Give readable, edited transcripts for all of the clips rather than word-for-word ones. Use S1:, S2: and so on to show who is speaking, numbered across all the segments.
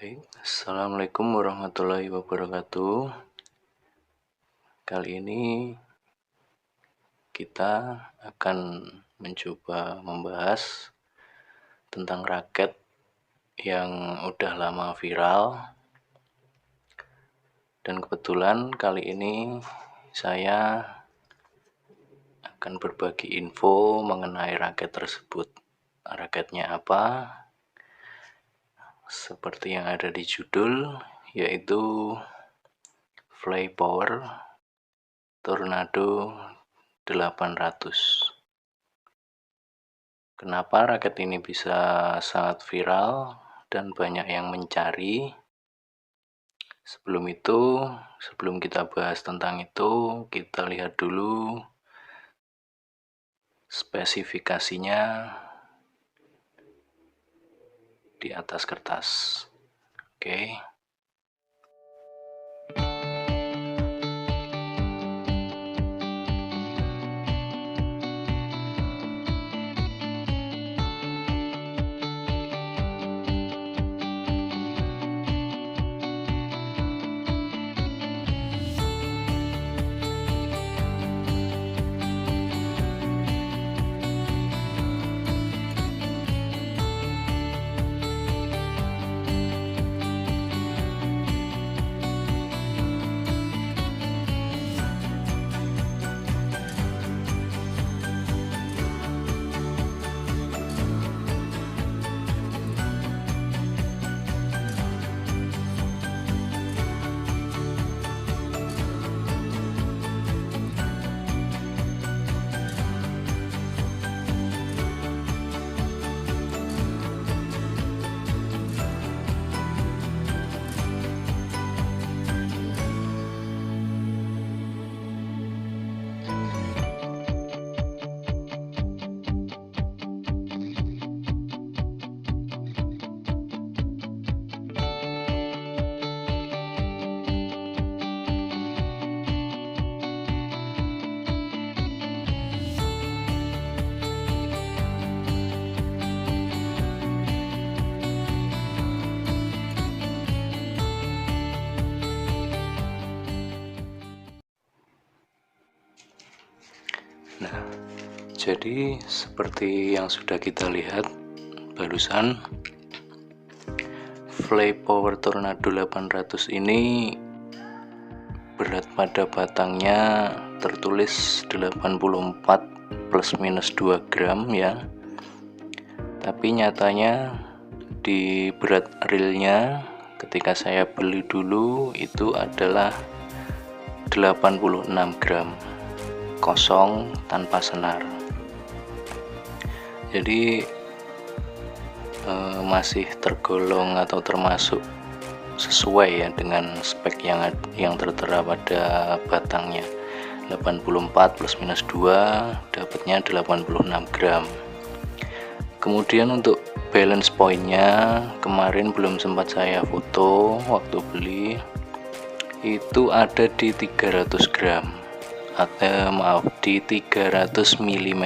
S1: Baik, Assalamualaikum warahmatullahi wabarakatuh. Kali ini kita akan mencoba membahas tentang raket yang udah lama viral. Dan kebetulan kali ini saya akan berbagi info mengenai raket tersebut. Raketnya apa? Seperti yang ada di judul, yaitu Flypower Tornado 800. Kenapa raket ini bisa sangat viral dan banyak yang mencari? Sebelum kita bahas tentang itu, kita lihat dulu spesifikasinya di atas kertas. Oke. Nah, jadi seperti yang sudah kita lihat barusan, Flypower Tornado 800 ini berat pada batangnya tertulis 84 plus minus 2 gram ya. Tapi nyatanya di berat realnya ketika saya beli dulu itu adalah 86 gram kosong tanpa senar. Jadi masih tergolong atau termasuk sesuai ya dengan spek yang tertera pada batangnya. 84 plus minus 2 dapatnya 86 gram. Kemudian untuk balance pointnya kemarin belum sempat saya foto waktu beli, itu ada di 300 gram di 300 mm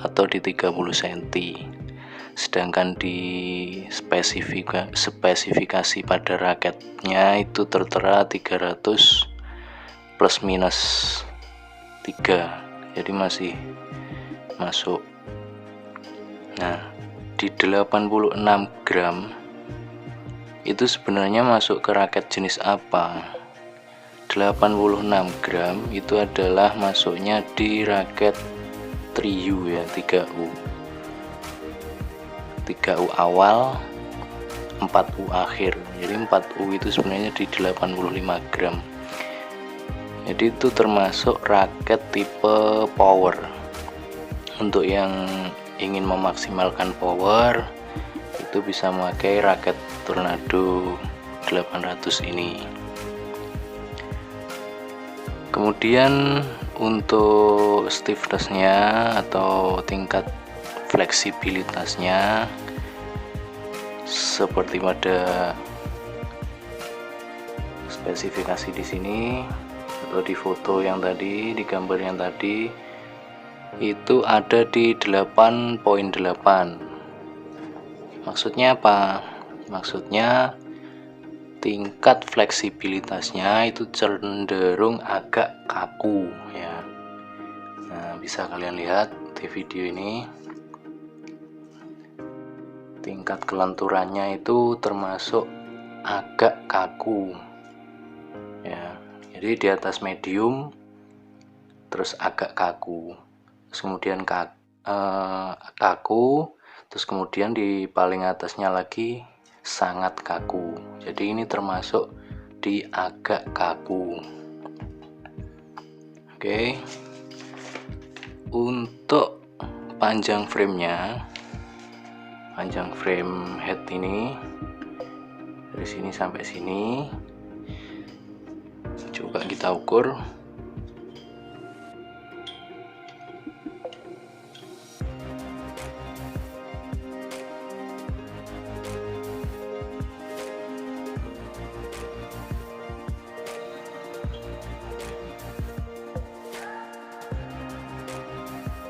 S1: atau di 30 cm. Sedangkan di spesifikasi pada raketnya itu tertera 300 plus minus 3, jadi masih masuk. Nah, di 86 gram itu sebenarnya masuk ke raket jenis apa? 86 gram itu adalah masuknya di raket 3U ya, 3U awal, 4U akhir. Jadi 4U itu sebenarnya di 85 gram. Jadi itu termasuk raket tipe power. Untuk yang ingin memaksimalkan power itu bisa memakai raket Tornado 800 ini. Kemudian untuk stiffness-nya atau tingkat fleksibilitasnya seperti pada spesifikasi di sini atau di foto yang tadi, di gambar yang tadi, itu ada di 8.8. Maksudnya apa? Maksudnya tingkat fleksibilitasnya itu cenderung agak kaku ya. Nah, bisa kalian lihat di video ini, tingkat kelenturannya itu termasuk agak kaku ya. Jadi di atas medium, terus agak kaku, terus kemudian kaku, terus kemudian di paling atasnya lagi sangat kaku. Jadi ini termasuk di agak kaku. Oke, untuk panjang framenya, panjang frame head ini dari sini sampai sini, coba kita ukur.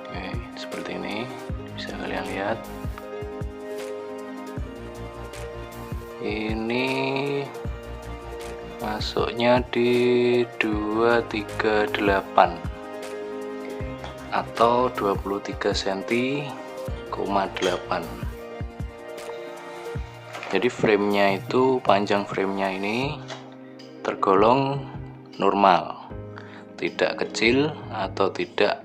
S1: Oke, seperti ini bisa kalian lihat. Ini masuknya di 238 atau 23 cm,8. Jadi framenya itu, panjang framenya ini tergolong normal, tidak kecil atau tidak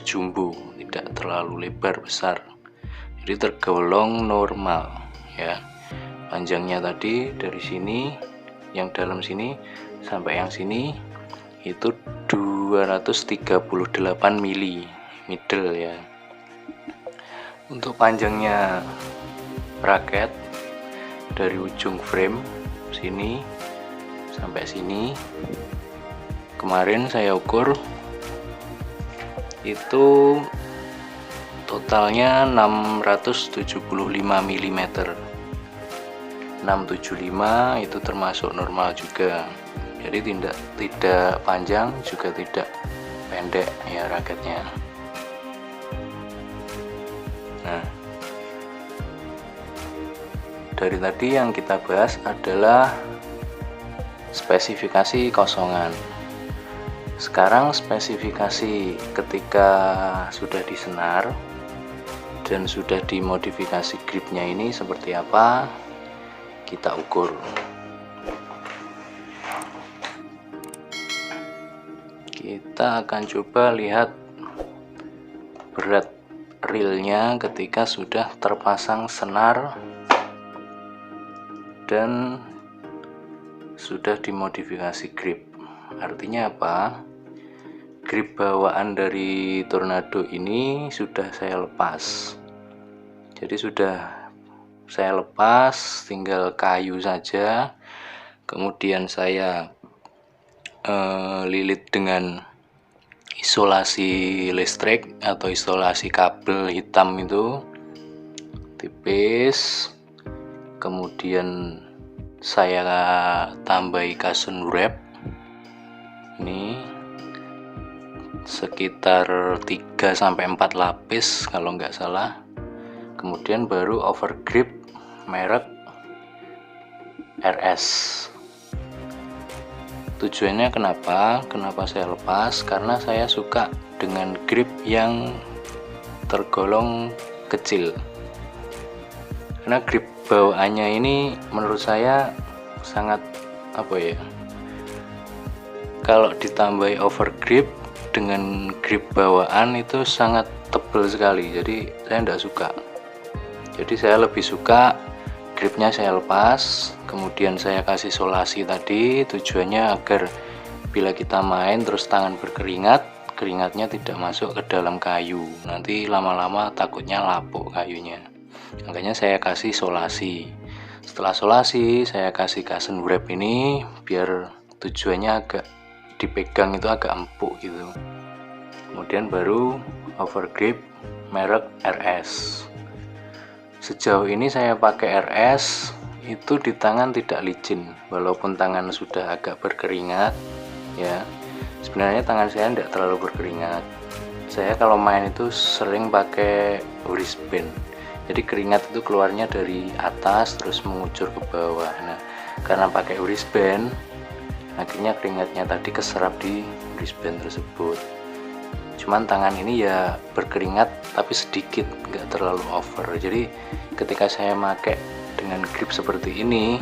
S1: jumbo, tidak terlalu lebar besar, jadi tergolong normal ya. Panjangnya tadi dari sini, yang dalam sini sampai yang sini itu 238 mili middle ya. Untuk panjangnya bracket dari ujung frame sini sampai sini, kemarin saya ukur itu totalnya 675 mm. 675 itu termasuk normal juga, jadi tidak panjang juga tidak pendek ya raketnya. Nah, dari tadi yang kita bahas adalah spesifikasi kosongan. Sekarang spesifikasi ketika sudah disenar dan sudah dimodifikasi gripnya ini seperti apa, kita ukur. Kita akan coba lihat berat reelnya ketika sudah terpasang senar dan sudah dimodifikasi grip. Artinya apa? Grip bawaan dari Tornado ini sudah saya lepas, jadi sudah saya lepas, tinggal kayu saja, kemudian saya lilit dengan isolasi listrik atau isolasi kabel hitam itu tipis, kemudian saya tambahi cushion wrap ini sekitar 3-4 lapis kalau nggak salah, kemudian baru overgrip merek RS. Tujuannya kenapa saya lepas? Karena saya suka dengan grip yang tergolong kecil, karena grip bawaannya ini menurut saya sangat kalau ditambahi overgrip dengan grip bawaan itu sangat tebal sekali, jadi saya tidak suka. Jadi saya lebih suka gripnya saya lepas, kemudian saya kasih solasi tadi, tujuannya agar bila kita main terus tangan berkeringat, keringatnya tidak masuk ke dalam kayu, nanti lama-lama takutnya lapuk kayunya. Makanya saya kasih solasi. Setelah solasi saya kasih cushion wrap ini biar tujuannya agak dipegang itu agak empuk gitu. Kemudian baru overgrip merek RS. Sejauh ini saya pakai RS itu di tangan tidak licin, walaupun tangan sudah agak berkeringat ya. Sebenarnya tangan saya tidak terlalu berkeringat. Saya kalau main itu sering pakai wristband, jadi keringat itu keluarnya dari atas terus mengucur ke bawah. Nah, karena pakai wristband akhirnya keringatnya tadi keserap di wristband tersebut. Cuman tangan ini ya berkeringat tapi sedikit, nggak terlalu over. Jadi ketika saya pakai dengan grip seperti ini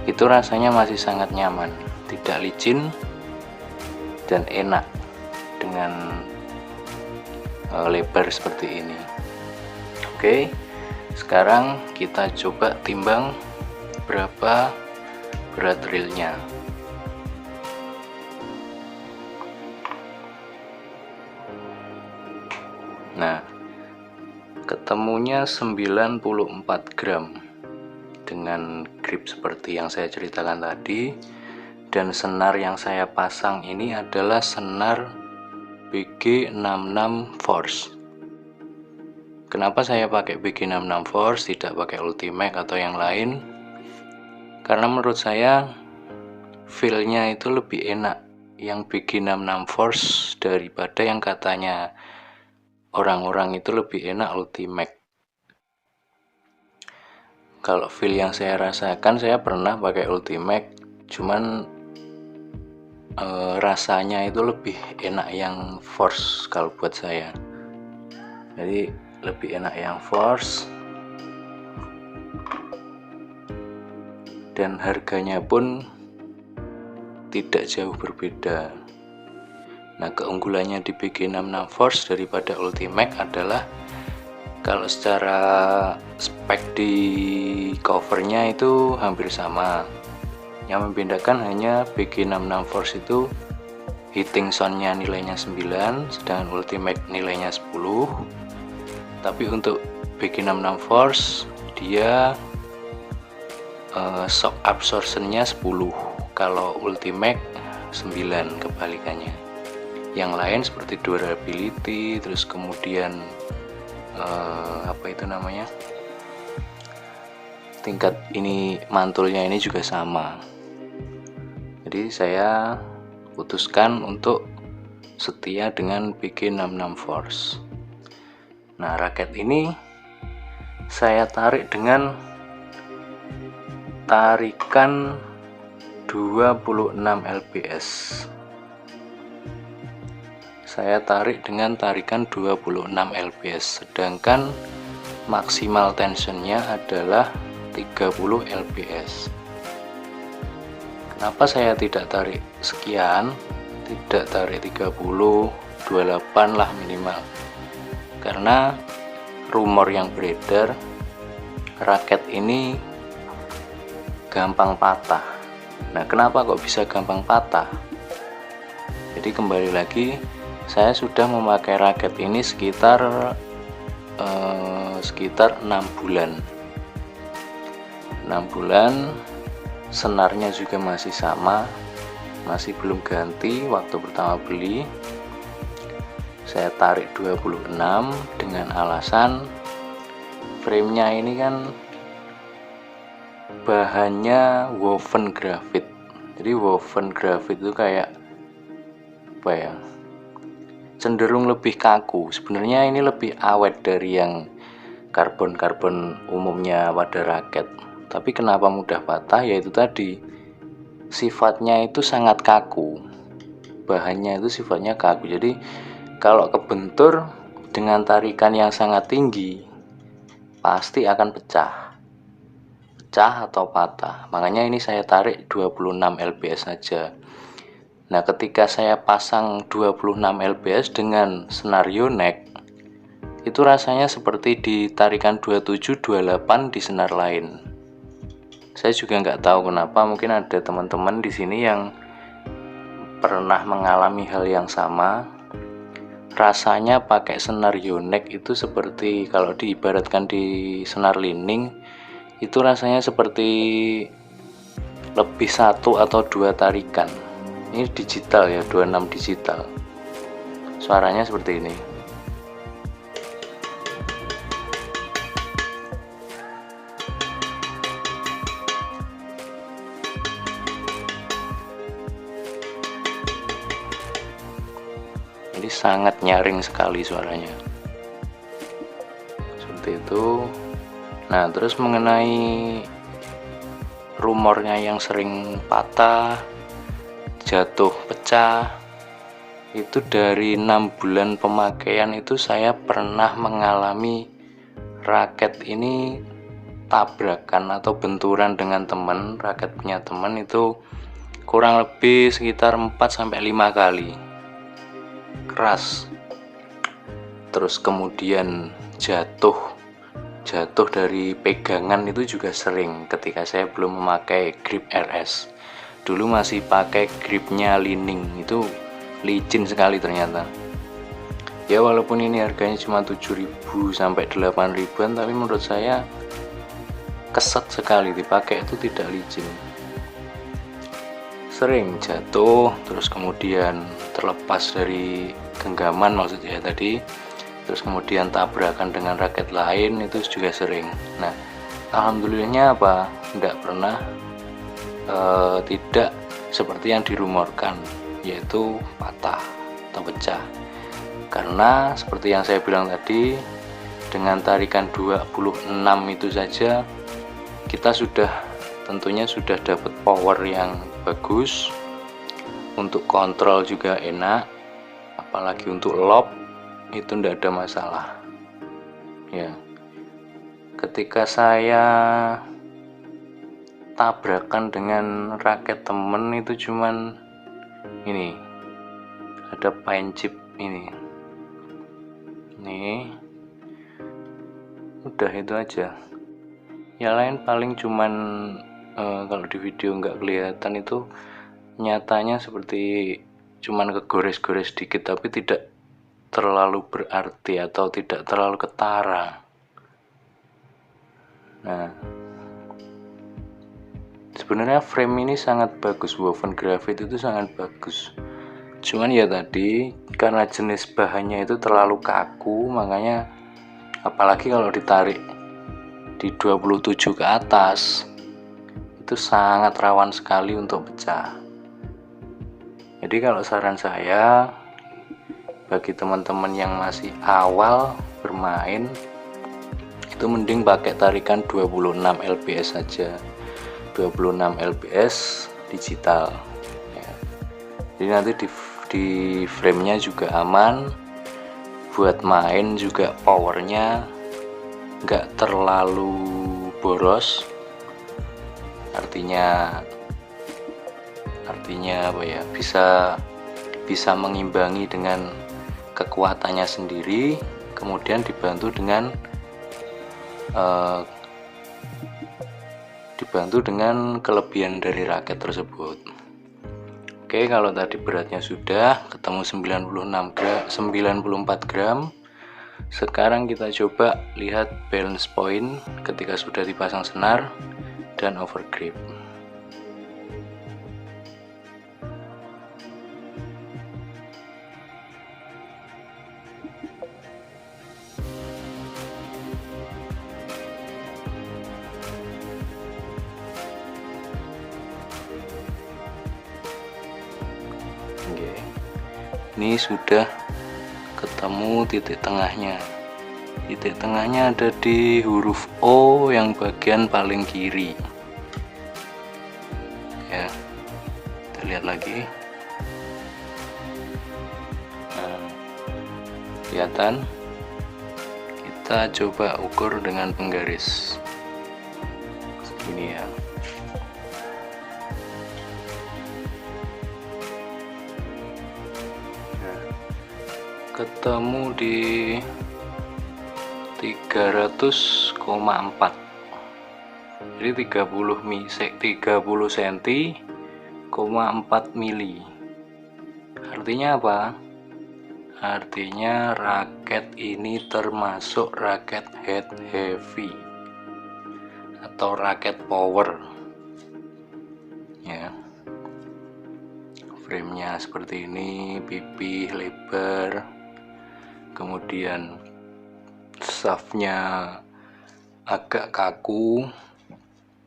S1: itu rasanya masih sangat nyaman, tidak licin dan enak dengan lebar seperti ini. Oke, sekarang kita coba timbang berapa berat reelnya. Nah, ketemunya 94 gram dengan grip seperti yang saya ceritakan tadi. Dan senar yang saya pasang ini adalah senar BG66 Force. Kenapa saya pakai BG66 Force, tidak pakai Ultimax atau yang lain? Karena menurut saya feel-nya itu lebih enak yang BG66 Force daripada yang katanya orang-orang itu lebih enak Ultimax. Kalau feel yang saya rasakan, saya pernah pakai Ultimax, cuman rasanya itu lebih enak yang Force kalau buat saya. Jadi lebih enak yang Force, dan harganya pun tidak jauh berbeda. Nah, keunggulannya di BG66 Force daripada Ultimax adalah kalau secara spek di covernya itu hampir sama. Yang membedakan hanya BG66 Force itu hitting soundnya nilainya 9, sedangkan Ultimax nilainya 10. Tapi untuk BG66 Force dia shock absorptionnya 10, kalau Ultimax 9 kebalikannya. Yang lain seperti durability, terus kemudian tingkat ini mantulnya ini juga sama. Jadi saya putuskan untuk setia dengan BG66 Force. Nah, raket ini saya tarik dengan tarikan 26 lbs. Saya tarik dengan tarikan 26 lbs, sedangkan maksimal tensionnya adalah 30 lbs. Kenapa saya tidak tarik sekian, tidak tarik 30, 28 lah minimal? Karena rumor yang beredar raket ini gampang patah. Nah, kenapa kok bisa gampang patah? Jadi kembali lagi, saya sudah memakai raket ini sekitar 6 bulan. 6 bulan, senarnya juga masih sama, masih belum ganti waktu pertama beli. Saya tarik 26 dengan alasan framenya ini kan bahannya woven graphite. Jadi woven graphite itu kayak apa ya, cenderung lebih kaku. Sebenarnya ini lebih awet dari yang karbon umumnya pada raket. Tapi kenapa mudah patah? Yaitu tadi sifatnya itu sangat kaku, bahannya itu sifatnya kaku. Jadi kalau kebentur dengan tarikan yang sangat tinggi pasti akan pecah atau patah. Makanya ini saya tarik 26 lbs saja. Nah, ketika saya pasang 26 lbs dengan senario neck, itu rasanya seperti di tarikan 27, 28 di senar lain. Saya juga nggak tahu kenapa, mungkin ada teman-teman di sini yang pernah mengalami hal yang sama. Rasanya pakai senario neck itu seperti kalau diibaratkan di senar lining, itu rasanya seperti lebih 1 atau 2 tarikan. Ini digital ya, 26 digital. Suaranya seperti ini. Jadi sangat nyaring sekali suaranya. Seperti itu. Nah, terus mengenai rumornya yang sering patah, jatuh, pecah, itu dari 6 bulan pemakaian itu saya pernah mengalami raket ini tabrakan atau benturan dengan teman. Raket punya teman itu kurang lebih sekitar 4-5 kali keras. Terus kemudian jatuh dari pegangan itu juga sering ketika saya belum memakai grip RS. Dulu masih pakai gripnya Li-Ning, itu licin sekali ternyata. Ya walaupun ini harganya cuma 7.000 sampai 8.000-an, tapi menurut saya keset sekali dipakai, itu tidak licin. Sering jatuh, terus kemudian terlepas dari genggaman maksudnya tadi, terus kemudian tabrakan dengan raket lain, itu juga sering. Nah, alhamdulillahnya apa? Tidak pernah tidak seperti yang dirumorkan, yaitu patah atau pecah. Karena seperti yang saya bilang tadi, dengan tarikan 26 itu saja kita tentunya sudah dapat power yang bagus, untuk kontrol juga enak, apalagi untuk lob itu tidak ada masalah ya. Ketika saya tabrakan dengan raket temen itu cuman ini, ada pine chip ini udah itu aja. Yang lain paling cuman kalau di video nggak kelihatan, itu nyatanya seperti cuman kegores-gores dikit, tapi tidak terlalu berarti atau tidak terlalu ketara. Nah, sebenarnya frame ini sangat bagus, woven graphite itu sangat bagus. Cuman ya tadi, karena jenis bahannya itu terlalu kaku, makanya apalagi kalau ditarik di 27 ke atas itu sangat rawan sekali untuk pecah. Jadi kalau saran saya bagi teman-teman yang masih awal bermain, itu mending pakai tarikan 26 lbs saja, 26 lbs digital ya. Jadi nanti di framenya juga aman, buat main juga powernya nggak terlalu boros, artinya apa ya, bisa mengimbangi dengan kekuatannya sendiri, kemudian dibantu dengan kelebihan dari raket tersebut. Oke, kalau tadi beratnya sudah ketemu 94 gram. Sekarang kita coba lihat balance point ketika sudah dipasang senar dan overgrip. Ini sudah ketemu titik tengahnya. Titik tengahnya ada di huruf O yang bagian paling kiri ya. Kita lihat lagi. Nah, kelihatan. Kita coba ukur dengan penggaris segini ya. Ketemu di 300,4, jadi 30 cm,4 mili. Artinya apa? Artinya raket ini termasuk raket head heavy atau raket power ya. Framenya seperti ini, pipih lebar, kemudian shaftnya agak kaku,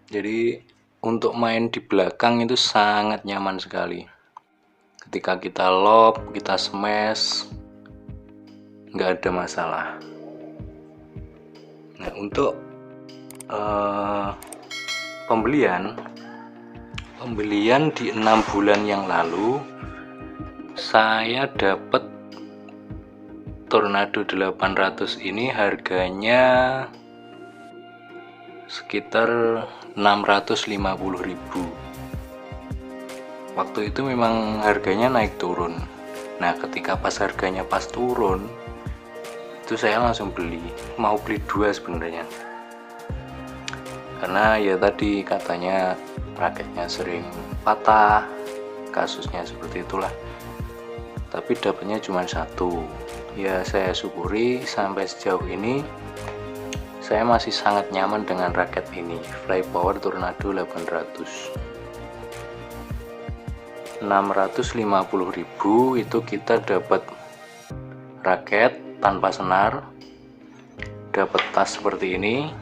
S1: jadi untuk main di belakang itu sangat nyaman sekali. Ketika kita lob, kita smash, nggak ada masalah. Nah, untuk pembelian pembelian di 6 bulan yang lalu saya dapat Tornado 800 ini harganya sekitar 650.000. Waktu itu memang harganya naik turun. Nah, ketika pas harganya pas turun, itu saya langsung beli. Mau beli 2 sebenarnya. Karena ya tadi katanya raketnya sering patah, kasusnya seperti itulah. Tapi dapatnya cuma 1. Ya saya syukuri sampai sejauh ini saya masih sangat nyaman dengan raket ini, Flypower Tornado 800. 650.000 itu kita dapat raket tanpa senar, dapat tas seperti ini,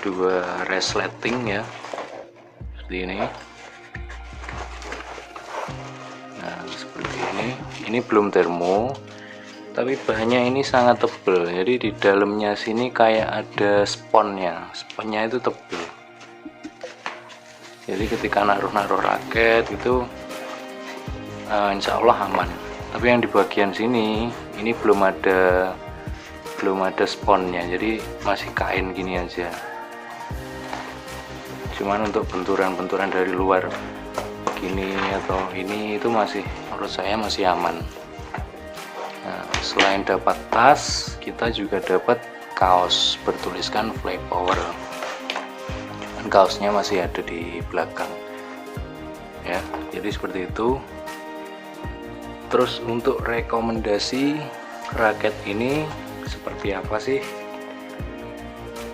S1: 2 resleting ya, seperti ini. Nah, seperti ini belum termo, tapi bahannya ini sangat tebal, jadi di dalamnya sini kayak ada sponnya itu tebal. Jadi ketika naruh raket itu insya Allah aman. Tapi yang di bagian sini ini belum ada sponnya, jadi masih kain gini aja. Cuman untuk benturan-benturan dari luar gini atau ini itu masih, menurut saya masih aman. Nah, selain dapat tas, kita juga dapat kaos bertuliskan Flypower. Kaosnya masih ada di belakang ya, jadi seperti itu. Terus untuk rekomendasi raket ini seperti apa sih?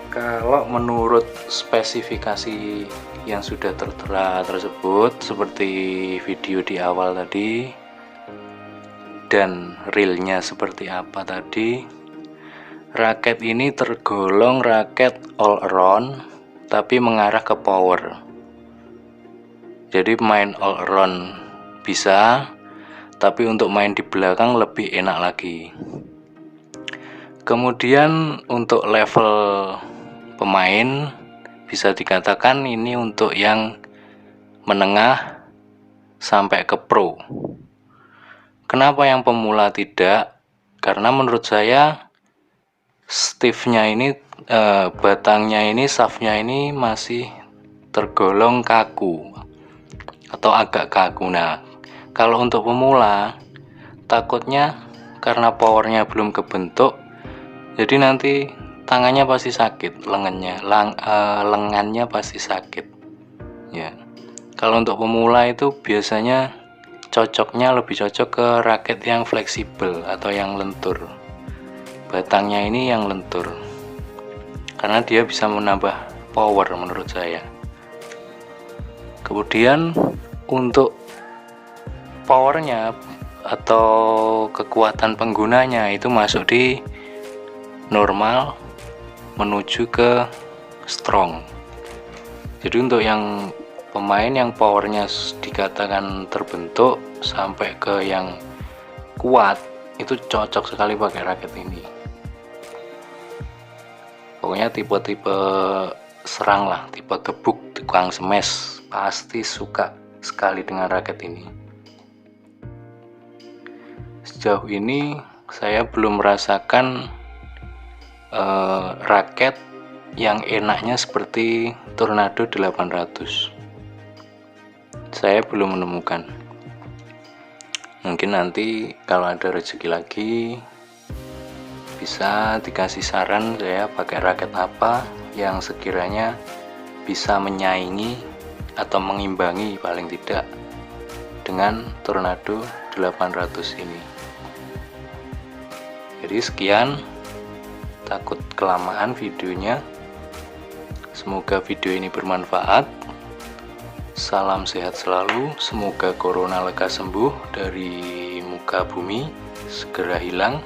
S1: Kalau menurut spesifikasi yang sudah tertera tersebut, seperti video di awal tadi dan realnya seperti apa tadi, raket ini tergolong raket all around tapi mengarah ke power. Jadi main all around bisa, tapi untuk main di belakang lebih enak lagi. Kemudian untuk level pemain bisa dikatakan ini untuk yang menengah sampai ke pro. Kenapa yang pemula tidak? Karena menurut saya stiffnya ini, batangnya ini, shaftnya ini masih tergolong kaku atau agak kaku. Nah, kalau untuk pemula takutnya karena powernya belum kebentuk, jadi nanti tangannya pasti sakit, lengannya pasti sakit ya. Kalau untuk pemula itu biasanya lebih cocok ke raket yang fleksibel atau yang lentur. Batangnya ini yang lentur, karena dia bisa menambah power menurut saya. Kemudian untuk powernya atau kekuatan penggunanya itu masuk di normal menuju ke strong. Jadi untuk yang pemain yang powernya dikatakan terbentuk sampai ke yang kuat, itu cocok sekali pakai raket ini. Pokoknya tipe-tipe serang lah, tipe gebuk, tukang smash pasti suka sekali dengan raket ini. Sejauh ini saya belum merasakan raket yang enaknya seperti Tornado 800. Saya belum menemukan. Mungkin nanti kalau ada rezeki lagi bisa dikasih saran saya pakai raket apa yang sekiranya bisa menyaingi atau mengimbangi paling tidak dengan Tornado 800 ini. Jadi sekian, takut kelamaan videonya. Semoga video ini bermanfaat. Salam sehat selalu, semoga corona lekas sembuh dari muka bumi, segera hilang,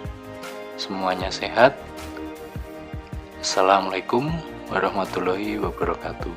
S1: semuanya sehat. Assalamualaikum warahmatullahi wabarakatuh.